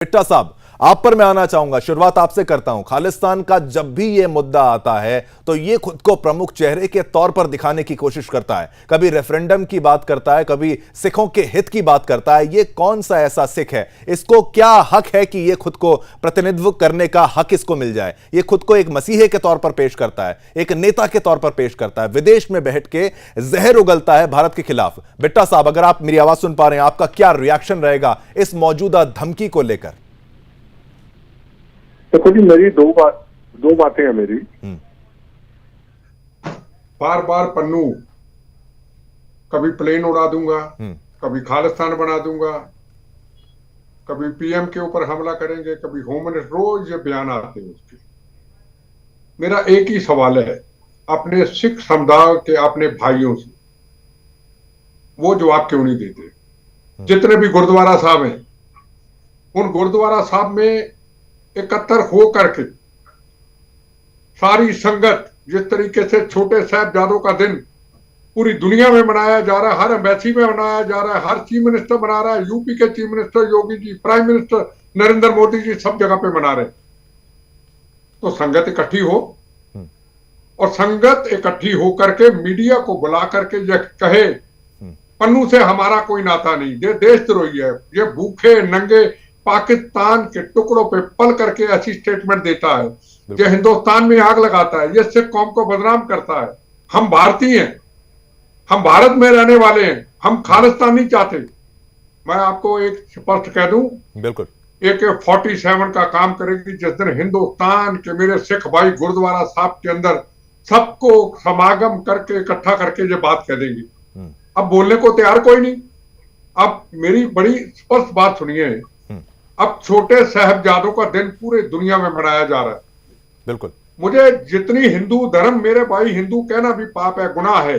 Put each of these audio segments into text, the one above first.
बिट्टा साहब, आप पर मैं आना चाहूंगा। शुरुआत आपसे करता हूं। खालिस्तान का जब भी यह मुद्दा आता है तो यह खुद को प्रमुख चेहरे के तौर पर दिखाने की कोशिश करता है। कभी रेफरेंडम की बात करता है, कभी सिखों के हित की बात करता है। यह कौन सा ऐसा सिख है, इसको क्या हक है कि यह खुद को प्रतिनिधित्व करने का हक इसको मिल जाए? यह खुद को एक मसीहे के तौर पर पेश करता है, एक नेता के तौर पर पेश करता है, विदेश में बैठ के जहर उगलता है भारत के खिलाफ। बिट्टा साहब, अगर आप मेरी आवाज सुन पा रहे हैं, आपका क्या रिएक्शन रहेगा इस मौजूदा धमकी को लेकर? देखो जी, मेरी दो बातें हैं मेरी। बार बार पन्नू, कभी प्लेन उड़ा दूंगा, कभी खालिस्तान बना दूंगा, कभी पीएम के ऊपर हमला करेंगे, कभी होम मिनिस्टर, रोज ये बयान आते हैं उसके। मेरा एक ही सवाल है अपने सिख समुदाय के अपने भाइयों से, वो जवाब क्यों नहीं देते? जितने भी गुरुद्वारा साहब हैं, उन गुरुद्वारा साहब में एकत्र हो करके सारी संगत, जिस तरीके से छोटे साहिबजादों का दिन पूरी दुनिया में मनाया जा रहा है, हर एम्बेसी में मनाया जा रहा है, हर चीफ मिनिस्टर मना रहा है, यूपी के chief minister Yogi ji, prime minister Narendra Modi ji सब जगह पे मना रहे। तो संगत इकट्ठी हो और संगत इकट्ठी होकर के मीडिया को बुला करके यह कहे पन्नू से हमारा कोई नाता नहीं, ये देशद्रोही है, ये भूखे नंगे पाकिस्तान के टुकड़ों पे पल करके ऐसी स्टेटमेंट देता है, ये हिंदुस्तान में आग लगाता है, ये सिख कौम को बदनाम करता है। हम भारतीय हैं, हम भारत में रहने वाले हैं, हम खालिस्तान नहीं चाहते। मैं आपको एक स्पष्ट कह दूं, बिल्कुल AK-47 का काम करेगी जिस दिन हिंदुस्तान के मेरे सिख भाई गुरुद्वारा साहब के अंदर सबको समागम करके इकट्ठा करके ये बात कह देंगी। अब बोलने को तैयार कोई नहीं। अब मेरी बड़ी स्पष्ट बात सुनिए, अब छोटे साहिबजादों का दिन पूरे दुनिया में मनाया जा रहा है। बिल्कुल, मुझे जितनी हिंदू धर्म, मेरे भाई हिंदू कहना भी पाप है, गुनाह है।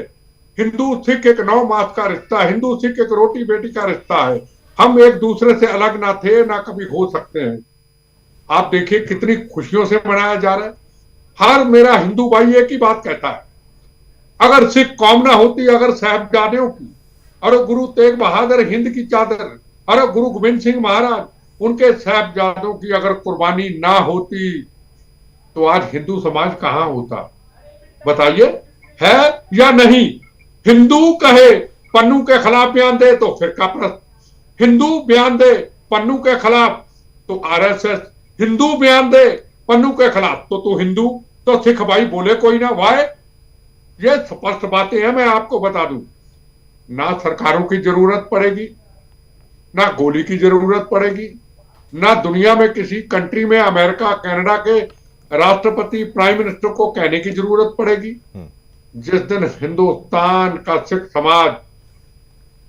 हिंदू सिख एक 9 मास का रिश्ता, हिंदू सिख एक रोटी बेटी का रिश्ता है। हम एक दूसरे से अलग ना थे, ना कभी हो सकते हैं। आप देखिए कितनी खुशियों से मनाया जा रहा है। हर मेरा हिंदू भाई एक ही बात कहता है, अगर सिख कौम ना होती, अगर साहिबजादों की, अरे गुरु तेग बहादुर हिंद की चादर, अरे गुरु गोविंद सिंह महाराज, उनके साहिबजादों की अगर कुर्बानी ना होती तो आज हिंदू समाज कहां होता? बताइए, है या नहीं? हिंदू कहे पन्नू के खिलाफ बयान दे तो फिरका परस्त, हिंदू बयान दे पन्नू के खिलाफ तो RSS, हिंदू बयान दे पन्नू के खिलाफ तो तू हिंदू, तो सिख भाई बोले कोई ना। वाय, ये स्पष्ट बातें हैं। मैं आपको बता दूं, ना सरकारों की जरूरत पड़ेगी, ना गोली की जरूरत पड़ेगी, ना दुनिया में किसी कंट्री में अमेरिका कनाडा के राष्ट्रपति प्राइम मिनिस्टर को कहने की जरूरत पड़ेगी। जिस दिन हिंदुस्तान का सिख समाज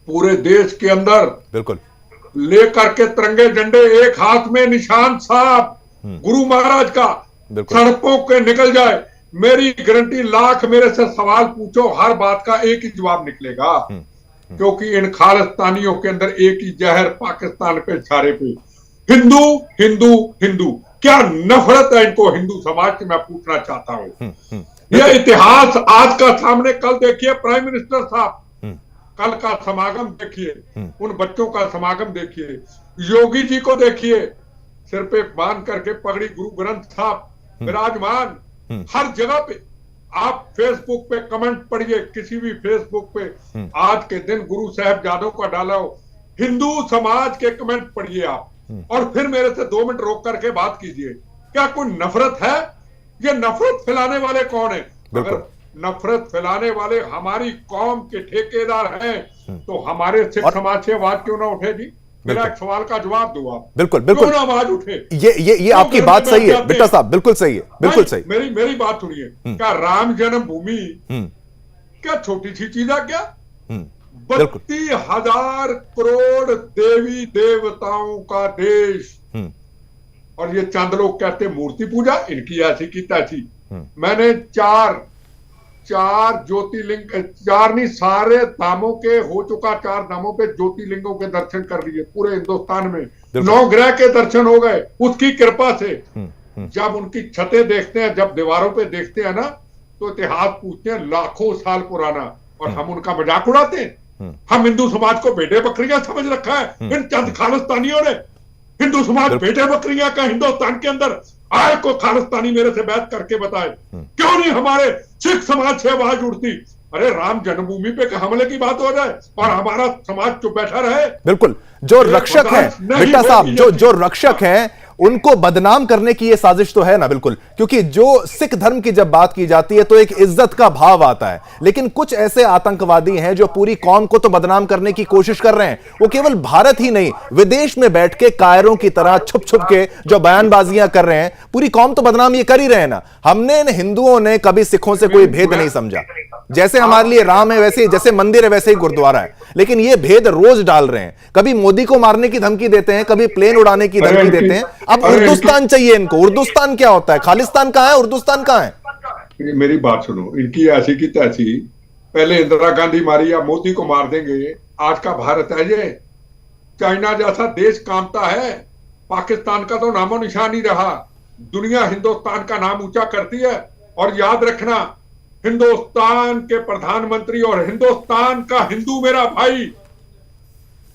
पूरे देश के अंदर बिल्कुल लेकर के तिरंगे झंडे, एक हाथ में निशान साहब गुरु महाराज का, सड़कों के निकल जाए, मेरी गारंटी, लाख मेरे से सवाल पूछो, हर बात का एक ही जवाब निकलेगा। क्योंकि इन खालिस्तानियों के अंदर एक ही जहर पाकिस्तान पे इशारे पे, हिंदू हिंदू हिंदू। क्या नफरत है इनको हिंदू समाज की, मैं पूछना चाहता हूं। यह इतिहास आज का सामने, कल देखिए प्राइम मिनिस्टर साहब, कल का समागम देखिए, उन बच्चों का समागम देखिए, योगी जी को देखिए, सिर पे बांध करके पगड़ी, गुरु ग्रंथ साहब विराजमान हर जगह पे। आप फेसबुक पे कमेंट पढ़िए, किसी भी फेसबुक पे आज के दिन गुरु साहिबजादों का डाला हो, हिंदू समाज के कमेंट पढ़िए आप, और फिर मेरे से 2 मिनट रोक करके बात कीजिए। क्या कोई नफरत है? ये नफरत फैलाने वाले कौन है? अगर नफरत फैलाने वाले हमारी कौम के ठेकेदार हैं तो हमारे सिख समाज से आवाज क्यों ना उठे जी? मेरा एक सवाल का जवाब दो आप। बिल्कुल बिल्कुल, क्यों ना आवाज उठे? ये आपकी बात सही है बिट्टा साहब, बिल्कुल सही है, बिल्कुल सही। मेरी बात सुनिए, क्या राम जन्मभूमि क्या छोटी सी चीज है क्या? 32,000 करोड़ देवी देवताओं का देश, और ये चंद लोग कहते मूर्ति पूजा, इनकी ऐसी की तैसी। मैंने चार ज्योतिर्लिंग, 4 नहीं, सारे धामों के हो चुका, 4 धामों पे ज्योतिर्लिंगों के दर्शन कर लिए पूरे हिंदुस्तान में, 9 ग्रह के दर्शन हो गए उसकी कृपा से। जब उनकी छतें देखते हैं, जब दीवारों पे देखते हैं ना, तो इतिहास पूछते हैं लाखों साल पुराना, और हम उनका मजाक उड़ाते हैं। हम हिंदू समाज को भेड़े बकरियां समझ रखा है इन चंद खालिस्तानियों ने। हिंदू समाज बेटे बकरियां का हिंदुस्तान के अंदर आए को खालिस्तानी मेरे से बात करके बताए, क्यों नहीं हमारे सिख समाज से आवाज उठती? अरे राम जन्मभूमि पे हमले की बात हो जाए और हमारा समाज चुप बैठा रहे। बिल्कुल, जो रक्षक है बिट्टा साहब, जो रक्षक है उनको बदनाम करने की ये साजिश तो है ना। बिल्कुल, क्योंकि जो सिख धर्म की जब बात की जाती है तो एक इज्जत का भाव आता है, लेकिन कुछ ऐसे आतंकवादी हैं जो पूरी कौम को तो बदनाम करने की कोशिश कर रहे हैं। वो केवल भारत ही नहीं, विदेश में बैठ के कायरों की तरह छुप छुप के जो बयानबाजियां कर रहे हैं, पूरी कौम तो बदनाम ये कर ही रहे हैं ना। हमने इन हिंदुओं ने कभी सिखों से कोई भेद नहीं समझा। जैसे हमारे लिए राम है वैसे, जैसे मंदिर है वैसे ही गुरुद्वारा है, लेकिन ये भेद रोज डाल रहे हैं। कभी मोदी को मारने की धमकी देते हैं, कभी प्लेन उड़ाने की धमकी देते हैं। अब उर्दुस्तान चाहिए इनको। उर्दुस्तान क्या होता है? खालिस्तान कहां है? उर्दुस्तान कहां है? मेरी बात सुनो, इनकी ऐसी की तैसी। पहले इंदिरा गांधी मारी, या मोदी को मार देंगे। आज का भारत है ये, चाइना जैसा देश कामता है, पाकिस्तान का तो नामो निशान ही रहा। दुनिया हिंदुस्तान का नाम ऊंचा करती है। और याद रखना, हिंदुस्तान के प्रधानमंत्री और हिंदुस्तान का हिंदू मेरा भाई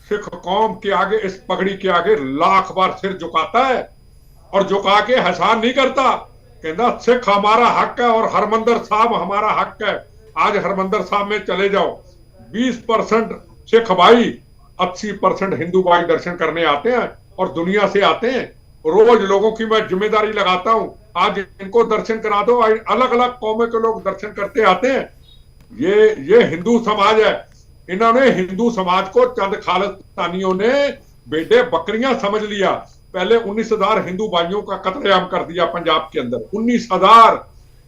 सिख कौम के आगे, इस पगड़ी के आगे लाख बार सिर झुकाता है, और झुका के हसान नहीं करता। कहता सिख हमारा हक है और हरमंदर साहब हमारा हक है। आज हरमंदर साहब में चले जाओ, 20% सिख भाई, 80% हिंदू भाई दर्शन करने आते हैं और दुनिया से आते हैं। रोज लोगों की मैं जिम्मेदारी लगाता हूं, आज इनको दर्शन करा दो। अलग अलग कौमों के लोग दर्शन करते आते हैं। ये हिंदू समाज है। इन्होंने हिंदू समाज को चंद खालिस्तानियों ने बेटे बकरियां समझ लिया। पहले 19,000 हिंदू भाइयों का कत्लेआम कर दिया पंजाब के अंदर। 19,000,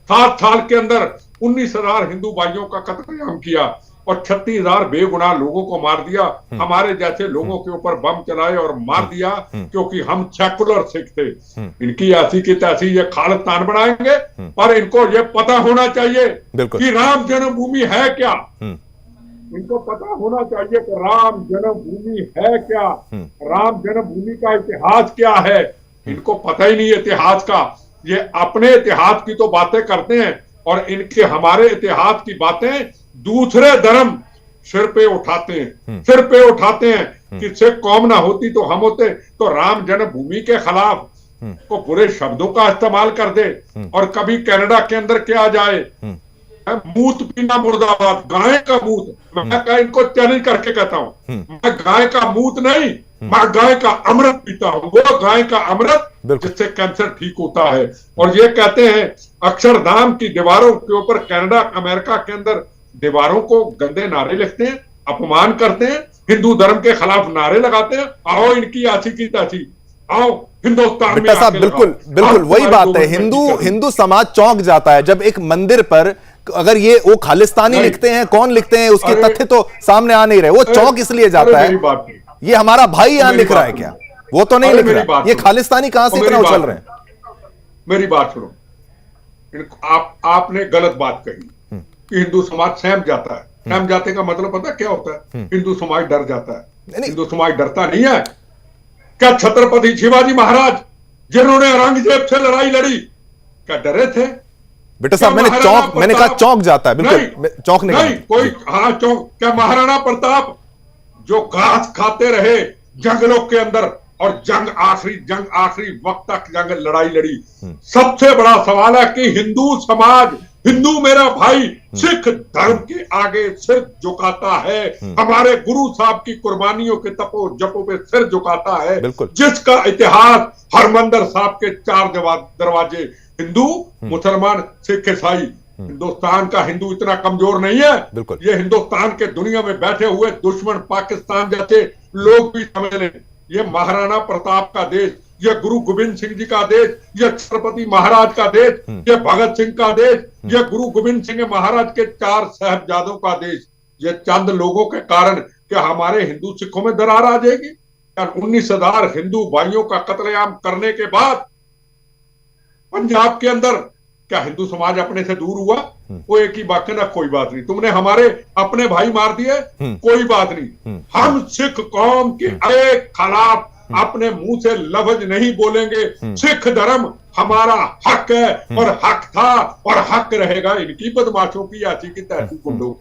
7 साल के अंदर 19,000 हिंदू भाइयों का कत्लेआम किया और 36,000 बेगुनाह लोगों को मार दिया। हमारे जैसे लोगों के ऊपर बम चलाए और मार दिया, क्योंकि हम सेकुलर सिख थे। इनकी ऐसी की तैसी ये खालिस्तान बनाएंगे, पर इनको ये पता होना चाहिए कि राम जन्मभूमि है क्या। इनको पता होना चाहिए कि राम जन्मभूमि है क्या, राम जन्मभूमि का इतिहास क्या है। इनको पता ही नहीं इतिहास का। ये अपने इतिहास की तो बातें करते हैं और इनके हमारे इतिहास की बातें दूसरे धर्म सिर पे उठाते हैं कि सिख कौम ना होती तो हम होते। तो राम जन्मभूमि के खिलाफ को बुरे शब्दों का इस्तेमाल कर दे। और कभी कनाडा के अंदर क्या जाए, मूत पीना मुर्दाबाद, गाय का मूत। मैं इनको चैलेंज करके कहता हूं, मैं गाय का मूत नहीं, मैं गाय का अमृत पीता हूं। वो गाय का अमृत जिससे कैंसर ठीक होता है। और ये कहते हैं अक्षरधाम की दीवारों के ऊपर, कनाडा अमेरिका के अंदर दीवारों को गंदे नारे लिखते हैं, अपमान करते हैं, हिंदू धर्म के खिलाफ नारे लगाते हैं। आओ इनकी आशी की ताशी, आओ हिंदुस्तान में। बिल्कुल बिल्कुल वही बात है। हिंदू समाज चौंक जाता है जब एक मंदिर पर अगर ये वो खालिस्तानी लिखते हैं। कौन लिखते हैं उसके तथ्य तो सामने आ नहीं रहे। वो चौंक इसलिए जाता है, ये हमारा भाई यहां लिख रहा है क्या? वो तो नहीं लिख रहा। ये खालिस्तानी कहां से इतना उछल रहे हैं? मेरी बात सुनो, आपने गलत बात कही कि हिंदू समाज सहम जाता है। सहम जाते का मतलब पता क्या होता है? हिंदू समाज डर जाता है। हिंदू समाज डरता नहीं है। क्या छत्रपति शिवाजी महाराज जिन्होंने औरंगजेब से लड़ाई लड़ी, क्या डरे थे? बेटा साहब, मैंने कहा चौंक जाता है। बिल्कुल चौंक नहीं कोई। हाँ चौंक। क्या महाराणा प्रताप जो घास खाते रहे जंगलों के अंदर और जंग आखिरी वक्त तक जंग लड़ाई लड़ी। सबसे बड़ा सवाल है कि हिंदू समाज, हिंदू मेरा भाई सिख धर्म के आगे सिर झुकाता है। हमारे गुरु साहब की कुर्बानियों के तपो जपो पे सिर झुकाता है। जिसका इतिहास हरमंदर साहब के 4 दरवाजे, हिंदू, मुसलमान, सिख, ईसाई। हिंदुस्तान का हिंदू इतना कमजोर नहीं है। ये हिंदुस्तान के दुनिया में बैठे हुए दुश्मन पाकिस्तान जैसे लोग भी समझ लें, ये महाराणा प्रताप का देश, ये गुरु गोविंद सिंह जी का देश, ये छत्रपति महाराज का देश, ये भगत सिंह का देश, ये गुरु गोविंद सिंह महाराज के 4 साहिबजादों का देश। ये चंद लोगों के कारण क्या हमारे हिंदू सिखों में दरार आ जाएगी? 19,000 हिंदू भाइयों का कत्लेआम करने के बाद पंजाब के अंदर क्या हिंदू समाज अपने से दूर हुआ? वो एक ही बात ना, कोई बात नहीं, तुमने हमारे अपने भाई मार दिए, कोई बात नहीं। हम सिख कौम के एक खिलाफ अपने मुंह से लफ्ज नहीं बोलेंगे। सिख धर्म हमारा हक है और हक था और हक रहेगा। इनकी बदमाशों की ऐसी की तैसी गुंडों।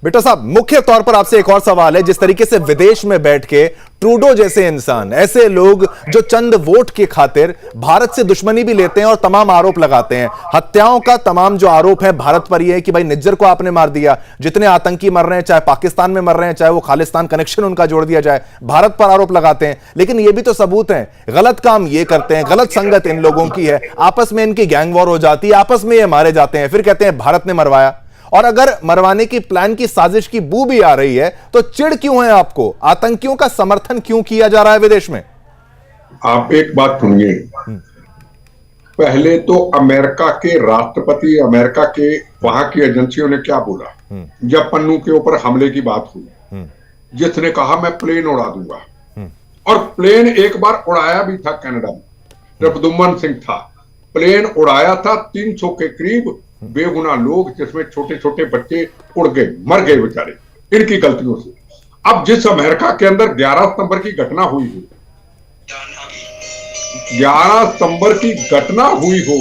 बेटा साहब, मुख्य तौर पर आपसे एक और सवाल है। जिस तरीके से विदेश में बैठ के ट्रूडो जैसे इंसान, ऐसे लोग जो चंद वोट की खातिर भारत से दुश्मनी भी लेते हैं और तमाम आरोप लगाते हैं, हत्याओं का तमाम जो आरोप है भारत पर यह है कि भाई निज्जर को आपने मार दिया, जितने आतंकी मर रहे हैं, चाहे पाकिस्तान में मर रहे हैं, चाहे वो खालिस्तान कनेक्शन उनका जोड़ दिया जाए, भारत पर आरोप लगाते हैं। लेकिन ये भी तो सबूत है, गलत काम ये करते हैं, गलत संगत इन लोगों की है, आपस में इनकी गैंग वॉर हो जाती है, आपस में ये मारे जाते हैं, फिर कहते हैं भारत ने मरवाया। और अगर मरवाने की प्लान की साजिश की बू भी आ रही है तो चिढ़ क्यों है आपको? आतंकियों का समर्थन क्यों किया जा रहा है विदेश में? आप एक बात सुनिए, पहले तो अमेरिका के राष्ट्रपति, अमेरिका के वहां की एजेंसियों ने क्या बोला जब पन्नू के ऊपर हमले की बात हुई, जिसने कहा मैं प्लेन उड़ा दूंगा, और प्लेन एक बार उड़ाया भी था कनाडा में, प्रद्युम्न सिंह था, प्लेन उड़ाया था, 300 के करीब बेगुनाह लोग, जिसमें छोटे छोटे बच्चे उड़ गए, मर गए बेचारे इनकी गलतियों से। अब जिस अमेरिका के अंदर 11 सितंबर की घटना हुई हो, 11 सितंबर की घटना हुई हो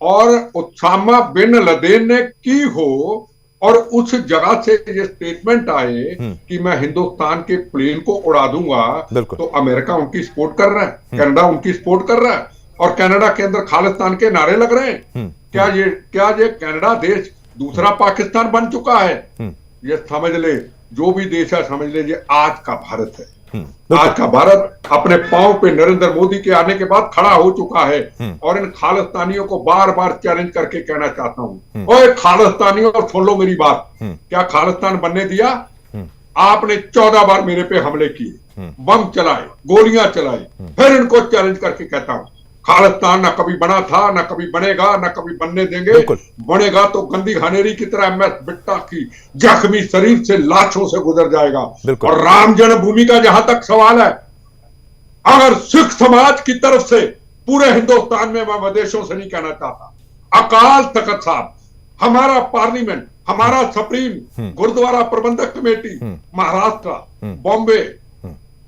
और उसामा बिन लदेन ने की हो, और उस जगह से ये स्टेटमेंट आए कि मैं हिंदुस्तान के प्लेन को उड़ा दूंगा, तो अमेरिका उनकी सपोर्ट कर रहा है, कनाडा उनकी सपोर्ट कर रहा है, और कनाडा के अंदर खालिस्तान के नारे लग रहे हैं। क्या ये कनाडा देश दूसरा पाकिस्तान बन चुका है? ये समझ ले, जो भी देश है समझ ले, ये आज का भारत है। आज का भारत अपने पांव पे नरेंद्र मोदी के आने के बाद खड़ा हो चुका है, और इन खालिस्तानियों को बार बार चैलेंज करके कहना चाहता हूं, ओए खालिस्तानियों, और सुन लो मेरी बात, क्या खालिस्तान बनने दिया? आपने 14 बार मेरे पे हमले किए, बम चलाए, गोलियां चलाई, फिर इनको चैलेंज करके कहता हूं, खालिस्तान ना कभी बना था, ना कभी बनेगा, ना कभी बनने देंगे। बनेगा तो गंदी घानेरी की तरह MS बिट्टा की जख्मी शरीर से लाशों से गुजर जाएगा। और राम जन्मभूमि का जहां तक सवाल है, अगर सिख समाज की तरफ से पूरे हिंदुस्तान में, मैं विदेशों से नहीं कहना चाहता, अकाल तख्त साहब, हमारा पार्लियामेंट, हमारा सुप्रीम, गुरुद्वारा प्रबंधक कमेटी, महाराष्ट्र, बॉम्बे,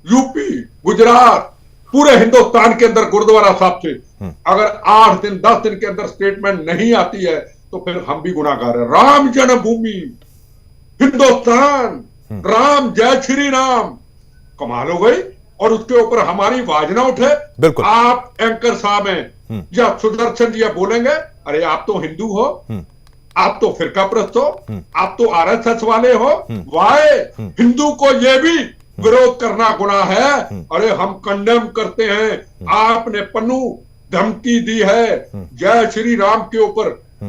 यूपी, गुजरात, पूरे हिंदुस्तान के अंदर गुरुद्वारा साहब से अगर 8 दिन 10 दिन के अंदर स्टेटमेंट नहीं आती है, तो फिर हम भी गुनाहगार हैं। राम जन्मभूमि, हिंदुस्तान, राम, जय श्री राम, कमाल हो गई, और उसके ऊपर हमारी आवाज ना उठे। आप एंकर साहब हैं या सुदर्शन जी बोलेंगे, अरे आप तो हिंदू हो, आप तो फिरका प्रस्त हो, आप तो RSS वाले हो, वाय हिंदू को ये भी विरोध करना गुनाह है। अरे हम कंडेम करते हैं, आपने पन्नू धमकी दी है जय श्री राम के ऊपर,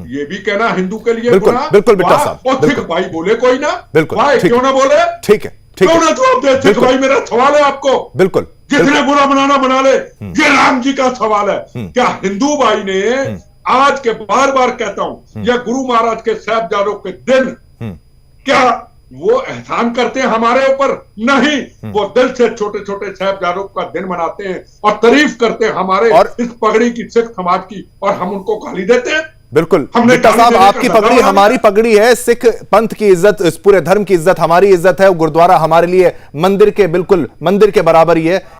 ये भी कहना हिंदू के लिए गुनाह। बिल्कुल बेटा साहब, और सिख भाई बोले कोई ना, बिल्कुल क्यों ना बोले? ठीक है, क्यों ना जवाब दे सिख भाई? मेरा सवाल है आपको, बिल्कुल, जिसने बुरा बनाना बना ले, ये राम जी का सवाल है। क्या हिंदू भाई ने आज के बार बार कहता हूं, या गुरु महाराज के साहिबजादों के दिन, क्या वो एहसान करते हैं हमारे ऊपर? नहीं, वो दिल से छोटे छोटे साहिबजादों का दिन मनाते हैं और तारीफ करते हैं हमारे इस पगड़ी की, सिख समाज की, और हम उनको गाली देते हैं। बिल्कुल बेटा साहब, आपकी पगड़ी हमारी पगड़ी है, सिख पंथ की इज्जत, इस पूरे धर्म की इज्जत हमारी इज्जत है, गुरुद्वारा हमारे लिए मंदिर के, बिल्कुल मंदिर के बराबर ही है।